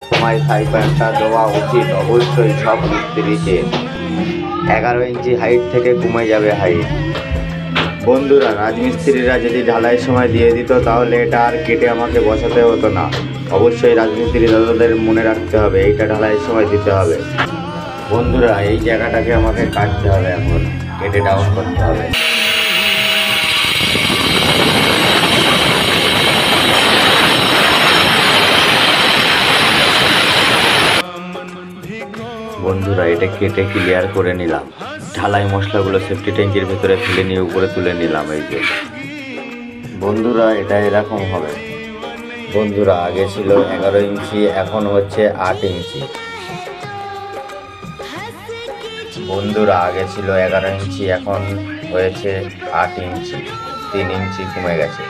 তোমায় সাইকেলটা দেওয়া উচিত অবশ্যই সব মিস্ত্রিকে। 11 ইঞ্চি হাইট থেকে কমে যাবে হাইট। বন্ধুরা, রাজমিস্ত্রিরা যদি ঢালাইয়ের সময় দিয়ে দিত তাহলে এটা আর কেটে আমাকে বসাতে হতো না। অবশ্যই রাজমিস্ত্রি দাদাদের মনে রাখতে হবে এইটা ঢালাইয়ের সময় দিতে হবে। বন্ধুরা, এই জায়গাটাকে আমাকে কাটতে হবে, এখন কেটে ডাউন করতে হবে। বন্ধুরা, এটা কেটে ক্লিয়ার করে নিলাম। ঢালাই মশলাগুলো সেফটি ট্যাঙ্কির ভেতরে ফেলে নিয়ে উপরে তুলে নিলাম। এই যে বন্ধুরা, এটা এরকম হবে। বন্ধুরা, আগে ছিল 11 ইঞ্চি, এখন হচ্ছে 8 ইঞ্চি। বন্ধুরা, আগে ছিল 11 ইঞ্চি, এখন হয়েছে 8 ইঞ্চি। 3 ইঞ্চি কমে গেছে।